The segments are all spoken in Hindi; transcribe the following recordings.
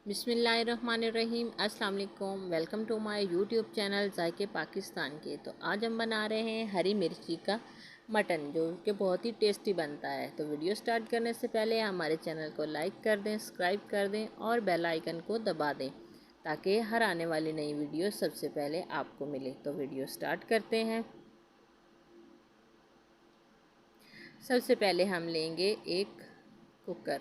बिस्मिल्लाहिर्रहमानिर्रहीम। अस्सलाम वालेकुम। Welcome to my YouTube channel जायके पाकिस्तान के। तो आज हम बना रहे हैं हरी मिर्ची का मटन, जो कि बहुत ही टेस्टी बनता है। तो वीडियो स्टार्ट करने से पहले हमारे चैनल को लाइक कर दें, सब्सक्राइब कर दें और बेल आइकन को दबा दें ताकि हर आने वाली नई वीडियो सबसे पहले आपको मिले। तो वीडियो स्टार्ट करते हैं। सबसे पहले हम लेंगे एक कुकर,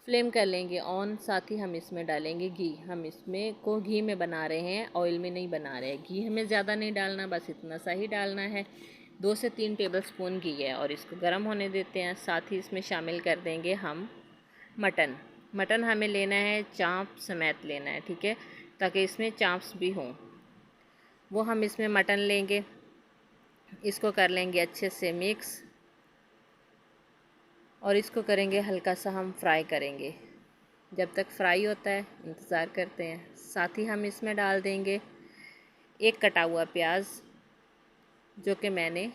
फ्लेम कर लेंगे ऑन। साथ ही हम इसमें डालेंगे घी। हम इसमें को घी में बना रहे हैं, ऑयल में नहीं बना रहे हैं। घी हमें ज़्यादा नहीं डालना, बस इतना सा ही डालना है। 2 से 3 टेबलस्पून घी है और इसको गर्म होने देते हैं। साथ ही इसमें शामिल कर देंगे हम मटन। मटन हमें लेना है चाँप समेत लेना है, ठीक है, ताकि इसमें चाँप्स भी हों। वो हम इसमें मटन लेंगे, इसको कर लेंगे अच्छे से मिक्स और इसको करेंगे हल्का सा हम फ्राई करेंगे। जब तक फ्राई होता है इंतज़ार करते हैं। साथ ही हम इसमें डाल देंगे एक कटा हुआ प्याज, जो कि मैंने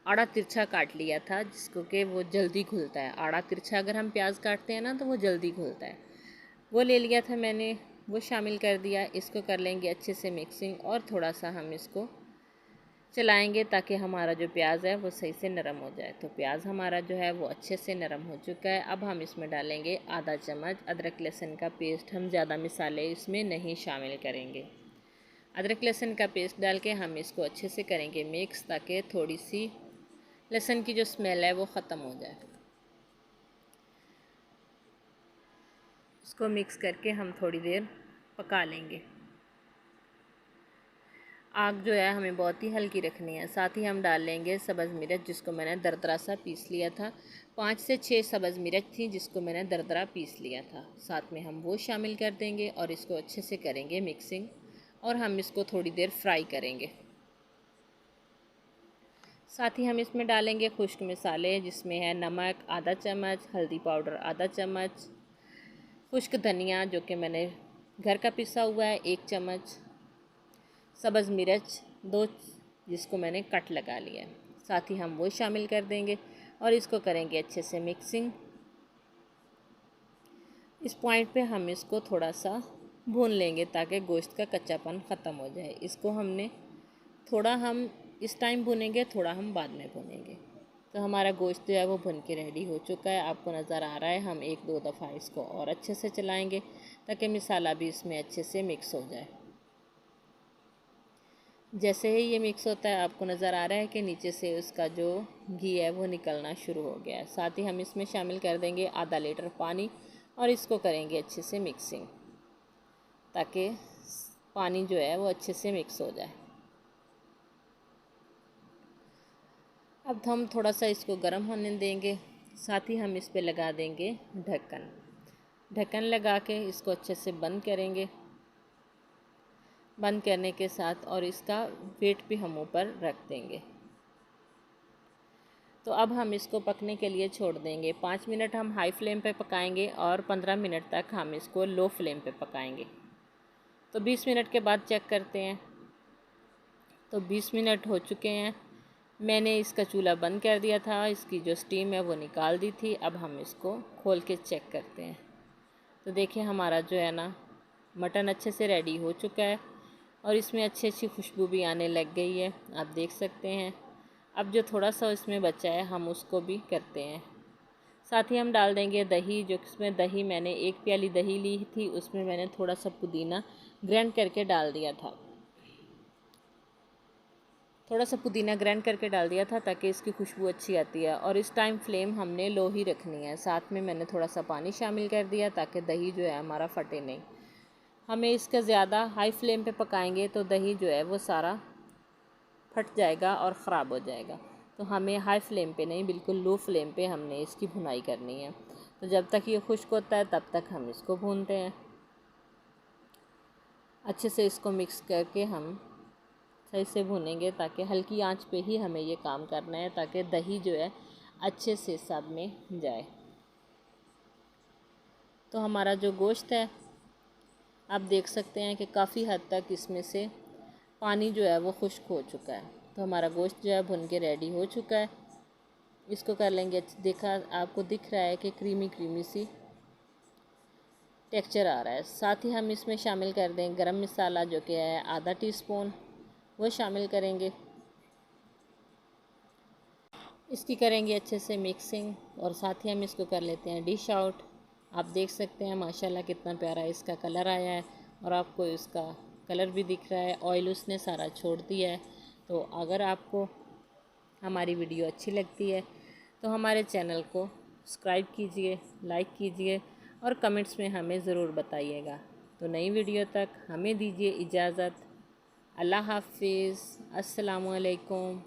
आड़ा तिरछा काट लिया था, जिसको कि वो जल्दी घुलता है। आड़ा तिरछा अगर हम प्याज काटते हैं ना तो वो जल्दी घुलता है। वो ले लिया था मैंने, वो शामिल कर दिया। इसको कर लेंगे अच्छे से मिक्सिंग और थोड़ा सा हम इसको चलाएंगे ताकि हमारा जो प्याज है वो सही से नरम हो जाए। तो प्याज हमारा जो है वो अच्छे से नरम हो चुका है। अब हम इसमें डालेंगे आधा चम्मच अदरक लहसुन का पेस्ट। हम ज़्यादा मसाले इसमें नहीं शामिल करेंगे। अदरक लहसुन का पेस्ट डाल के हम इसको अच्छे से करेंगे मिक्स, ताकि थोड़ी सी लहसुन की जो स्मेल है वो ख़त्म हो जाए। इसको मिक्स करके हम थोड़ी देर पका लेंगे। आग जो है हमें बहुत ही हल्की रखनी है। साथ ही हम डाल लेंगे सब्ज़ मिर्च, जिसको मैंने दरदरा सा पीस लिया था। 5 से 6 सब्ज़ मिर्च थी, जिसको मैंने दरदरा पीस लिया था। साथ में हम वो शामिल कर देंगे और इसको अच्छे से करेंगे मिक्सिंग और हम इसको थोड़ी देर फ्राई करेंगे। साथ ही हम इसमें डालेंगे खुश्क मसाले, जिसमें है नमक आधा चम्मच, हल्दी पाउडर आधा चम्मच, खुश्क धनिया जो कि मैंने घर का पिसा हुआ है 1 चम्मच, सब्ज़ मिर्च 2, जिसको मैंने कट लगा लिया है। साथ ही हम वो शामिल कर देंगे और इसको करेंगे अच्छे से मिक्सिंग। इस पॉइंट पे हम इसको थोड़ा सा भून लेंगे ताकि गोश्त का कच्चापन ख़त्म हो जाए। इसको हमने थोड़ा हम इस टाइम भुनेंगे, थोड़ा हम बाद में भुनेंगे। तो हमारा गोश्त जो है वो भुन के रेडी हो चुका है, आपको नज़र आ रहा है। हम 1-2 दफ़ा इसको और अच्छे से चलाएँगे ताकि मसाला भी इसमें अच्छे से मिक्स हो जाए। जैसे ही ये मिक्स होता है, आपको नज़र आ रहा है कि नीचे से उसका जो घी है वो निकलना शुरू हो गया है। साथ ही हम इसमें शामिल कर देंगे आधा लीटर पानी और इसको करेंगे अच्छे से मिक्सिंग, ताकि पानी जो है वो अच्छे से मिक्स हो जाए। अब हम थोड़ा सा इसको गर्म होने देंगे। साथ ही हम इस पे लगा देंगे ढक्कन। ढक्कन लगा के इसको अच्छे से बंद करेंगे। बंद करने के साथ और इसका वेट भी हम ऊपर रख देंगे। तो अब हम इसको पकने के लिए छोड़ देंगे। 5 मिनट हम हाई फ्लेम पे पकाएंगे और 15 मिनट तक हम इसको लो फ्लेम पे पकाएंगे। तो 20 मिनट के बाद चेक करते हैं। तो 20 मिनट हो चुके हैं। मैंने इसका चूल्हा बंद कर दिया था, इसकी जो स्टीम है वो निकाल दी थी। अब हम इसको खोल के चेक करते हैं। तो देखिए हमारा जो है ना मटन अच्छे से रेडी हो चुका है और इसमें अच्छी अच्छी खुशबू भी आने लग गई है, आप देख सकते हैं। अब जो थोड़ा सा इसमें बचा है हम उसको भी करते हैं। साथ ही हम डाल देंगे दही, जो इसमें दही मैंने 1 प्याली दही ली थी, उसमें मैंने थोड़ा सा पुदीना ग्राइंड करके डाल दिया था। थोड़ा सा पुदीना ग्राइंड करके डाल दिया था ताकि इसकी खुशबू अच्छी आती है। और इस टाइम फ्लेम हमने लो ही रखनी है। साथ में मैंने थोड़ा सा पानी शामिल कर दिया ताकि दही जो है हमारा फटे नहीं। हमें इसका ज़्यादा हाई फ्लेम पे पकाएंगे तो दही जो है वो सारा फट जाएगा और ख़राब हो जाएगा। तो हमें हाई फ्लेम पे नहीं, बिल्कुल लो फ्लेम पे हमने इसकी भुनाई करनी है। तो जब तक ये खुश्क होता है तब तक हम इसको भूनते हैं। अच्छे से इसको मिक्स करके हम सही से भूनेंगे, ताकि हल्की आंच पे ही हमें ये काम करना है, ताकि दही जो है अच्छे से सब में जाए। तो हमारा जो गोश्त है आप देख सकते हैं कि काफ़ी हद तक इसमें से पानी जो है वो खुश्क हो चुका है। तो हमारा गोश्त जो है भुन के रेडी हो चुका है। इसको कर लेंगे, देखा आपको दिख रहा है कि क्रीमी क्रीमी सी टेक्सचर आ रहा है। साथ ही हम इसमें शामिल कर दें गरम मसाला, जो कि है आधा टीस्पून, वो शामिल करेंगे। इसकी करेंगे अच्छे से मिक्सिंग और साथ ही हम इसको कर लेते हैं डिश आउट। आप देख सकते हैं माशाल्लाह कितना प्यारा इसका कलर आया है और आपको इसका कलर भी दिख रहा है, ऑयल उसने सारा छोड़ दिया है। तो अगर आपको हमारी वीडियो अच्छी लगती है तो हमारे चैनल को सब्सक्राइब कीजिए, लाइक कीजिए और कमेंट्स में हमें ज़रूर बताइएगा। तो नई वीडियो तक हमें दीजिए इजाज़त। अल्लाह हाफिज़। अस्सलामु अलैकुम।